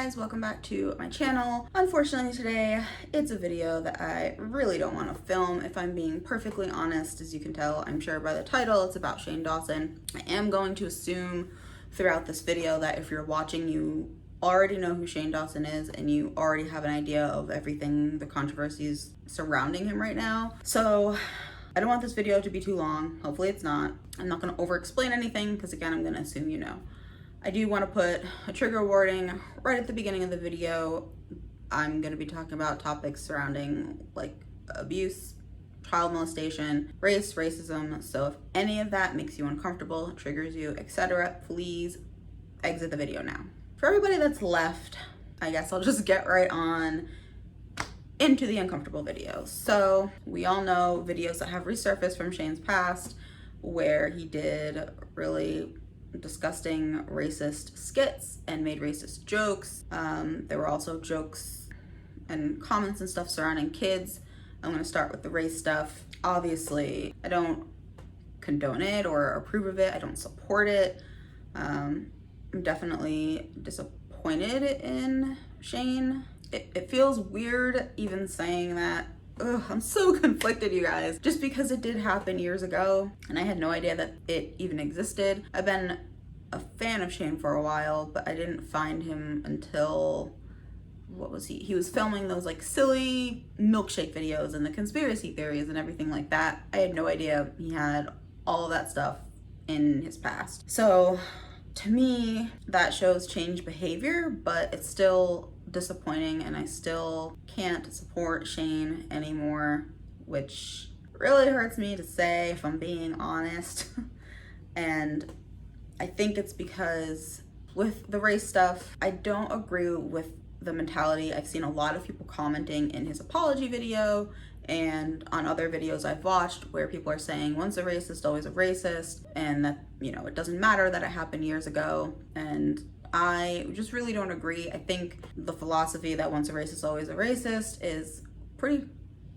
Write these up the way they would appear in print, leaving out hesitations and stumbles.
guys, welcome back to my channel. Unfortunately today, it's a video that I really don't want to film if I'm being perfectly honest. As you can tell, I'm sure by the title, it's about Shane Dawson. I am going to assume throughout this video that if you're watching, you already know who Shane Dawson is and you already have an idea of everything, the controversies surrounding him right now. So I don't want this video to be too long. Hopefully it's not. I'm not going to over explain anything because again, I'm going to assume you know. I do want to put a trigger warning right at the beginning of the video. I'm going to be talking about topics surrounding like abuse, child molestation, race, racism. So if any of that makes you uncomfortable, triggers you, etc., please exit the video now. For everybody that's left, I guess I'll just get right on into the uncomfortable videos. So we all know videos that have resurfaced from Shane's past where he did really disgusting racist skits and made racist jokes. There were also jokes and comments and stuff surrounding kids. I'm going to start with the race stuff. Obviously, I don't condone it or approve of it. I don't support it. I'm definitely disappointed in Shane. It feels weird even saying that. Ugh, I'm so conflicted, you guys, just because it did happen years ago and I had no idea that it even existed. I've been a fan of Shane for a while, but I didn't find him until, what was he? He was filming those like silly milkshake videos and the conspiracy theories and everything like that. I had no idea he had all of that stuff in his past. So to me, that shows changed behavior, but it's still disappointing and I still can't support Shane anymore, which really hurts me to say if I'm being honest. And I think it's because with the race stuff, I don't agree with the mentality. I've seen a lot of people commenting in his apology video and on other videos I've watched where people are saying once a racist, always a racist, and that, you know, it doesn't matter that it happened years ago. And I just really don't agree. I think the philosophy that once a racist, always a racist is pretty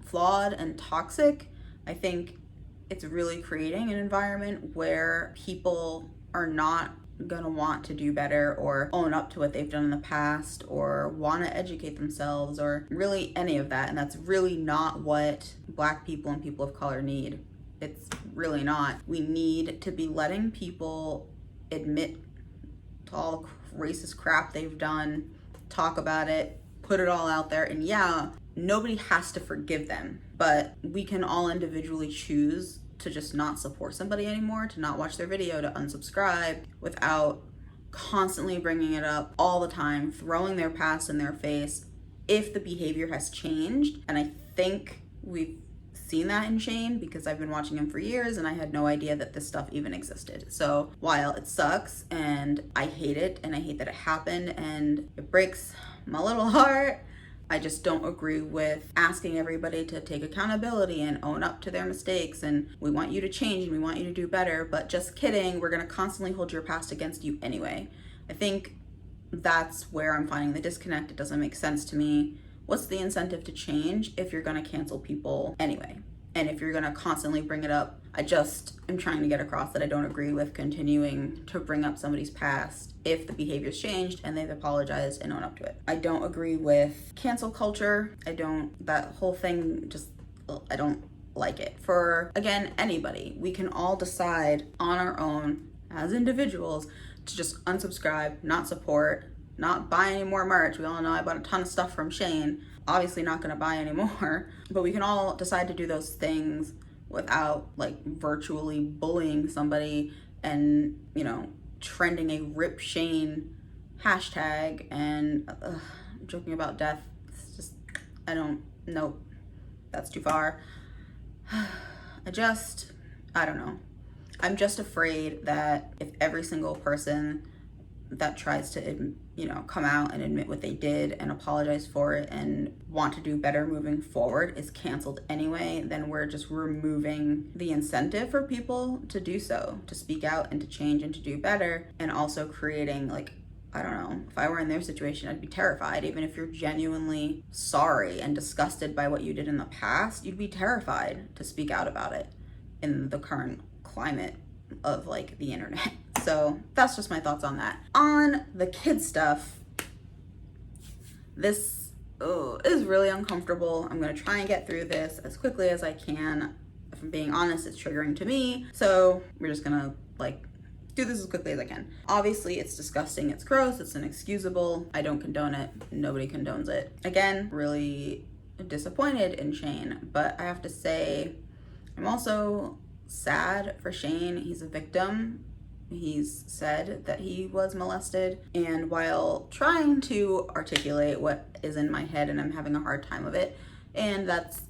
flawed and toxic. I think it's really creating an environment where people are not gonna want to do better or own up to what they've done in the past or want to educate themselves or really any of that. And that's really not what Black people and people of color need. It's really not. We need to be letting people admit to all racist crap they've done, talk about it, put it all out there. And yeah, nobody has to forgive them, but we can all individually choose to just not support somebody anymore, to not watch their video, to unsubscribe without constantly bringing it up all the time, throwing their past in their face if the behavior has changed. And I think we've seen that in Shane because I've been watching him for years and I had no idea that this stuff even existed. So while it sucks and I hate it and I hate that it happened and it breaks my little heart, I just don't agree with asking everybody to take accountability and own up to their mistakes and we want you to change and we want you to do better, but just kidding, we're going to constantly hold your past against you anyway. I think that's where I'm finding the disconnect. It doesn't make sense to me. What's the incentive to change if you're going to cancel people anyway? And if you're going to constantly bring it up, I just am trying to get across that I don't agree with continuing to bring up somebody's past if the behavior's changed and they've apologized and own up to it. I don't agree with cancel culture. That whole thing just, I don't like it. For, again, anybody, we can all decide on our own as individuals to just unsubscribe, not support, not buy any more merch. We all know I bought a ton of stuff from Shane. Obviously not gonna buy anymore, but we can all decide to do those things without like virtually bullying somebody and, you know, trending a Rip Shane hashtag and joking about death. It's just, nope, that's too far. I don't know. I'm just afraid that if every single person that tries to, you know, come out and admit what they did and apologize for it and want to do better moving forward is canceled anyway, then we're just removing the incentive for people to do so, to speak out and to change and to do better, and also creating like, I don't know, if I were in their situation, I'd be terrified. Even if you're genuinely sorry and disgusted by what you did in the past, you'd be terrified to speak out about it in the current climate of like the internet. So that's just my thoughts on that. On the kid stuff, This is really uncomfortable. I'm gonna try and get through this as quickly as I can. If I'm being honest, it's triggering to me. So we're just gonna do this as quickly as I can. Obviously, it's disgusting, it's gross, it's inexcusable. I don't condone it. Nobody condones it. Again, really disappointed in Shane, but I have to say, I'm also sad for Shane. He's a victim. He's said that he was molested, and while trying to articulate what is in my head, and I'm having a hard time of it, and that's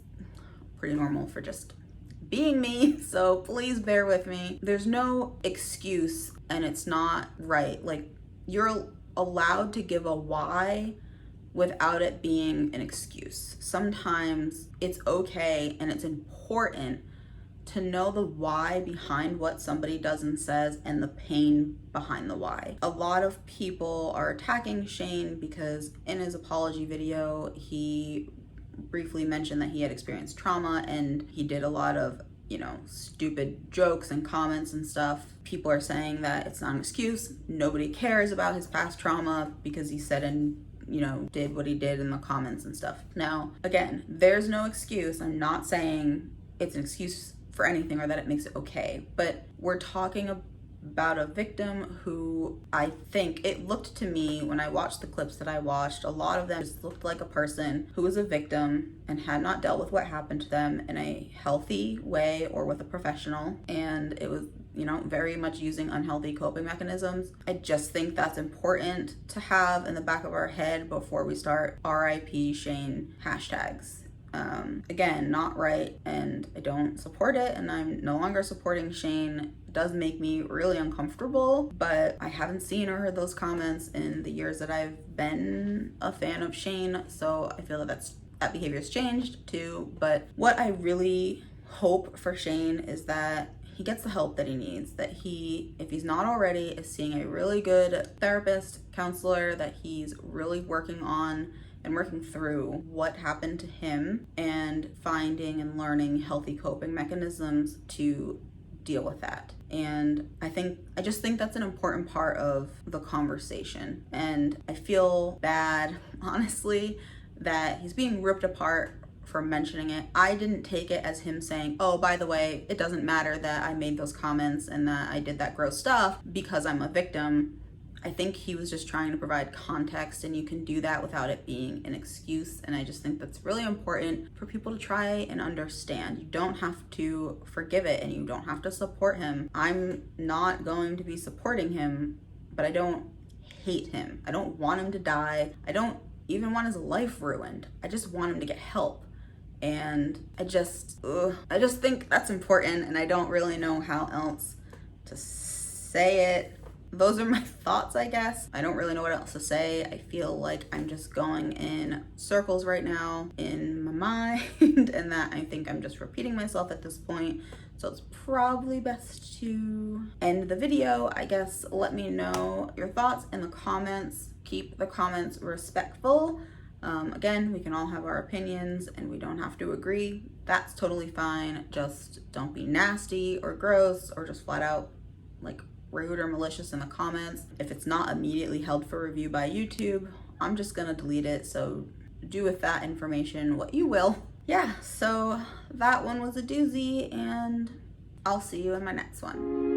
pretty normal for just being me, so please bear with me. There's no excuse, and it's not right. Like, you're allowed to give a why without it being an excuse. Sometimes it's okay and it's important to know the why behind what somebody does and says and the pain behind the why. A lot of people are attacking Shane because in his apology video, he briefly mentioned that he had experienced trauma, and he did a lot of, stupid jokes and comments and stuff. People are saying that it's not an excuse. Nobody cares about his past trauma because he said and did what he did in the comments and stuff. Now, again, there's no excuse. I'm not saying it's an excuse for anything or that it makes it okay, but we're talking about a victim who, I think it looked to me when I watched the clips that I watched, a lot of them just looked like a person who was a victim and had not dealt with what happened to them in a healthy way or with a professional, and it was very much using unhealthy coping mechanisms. I just think that's important to have in the back of our head before we start RIP Shane hashtags. Again, not right, and I don't support it, and I'm no longer supporting Shane. It does make me really uncomfortable, but I haven't seen or heard those comments in the years that I've been a fan of Shane, so I feel that that behavior's changed too. But what I really hope for Shane is that he gets the help that he needs, that he, if he's not already, is seeing a really good therapist, counselor, that he's really working on and working through what happened to him and finding and learning healthy coping mechanisms to deal with that. And I just think that's an important part of the conversation. And I feel bad, honestly, that he's being ripped apart for mentioning it. I didn't take it as him saying, oh, by the way, it doesn't matter that I made those comments and that I did that gross stuff because I'm a victim. I think he was just trying to provide context, and you can do that without it being an excuse. And I just think that's really important for people to try and understand. You don't have to forgive it, and you don't have to support him. I'm not going to be supporting him, but I don't hate him. I don't want him to die. I don't even want his life ruined. I just want him to get help. And I just think that's important, and I don't really know how else to say it. Those are my thoughts, I guess. I don't really know what else to say. I feel like I'm just going in circles right now in my mind, and that I think I'm just repeating myself at this point. So it's probably best to end the video. I guess let me know your thoughts in the comments. Keep the comments respectful. Again, we can all have our opinions and we don't have to agree. That's totally fine. Just don't be nasty or gross or just flat out rude or malicious in the comments. If it's not immediately held for review by YouTube, I'm just gonna delete it. So do with that information what you will. Yeah, so that one was a doozy, and I'll see you in my next one.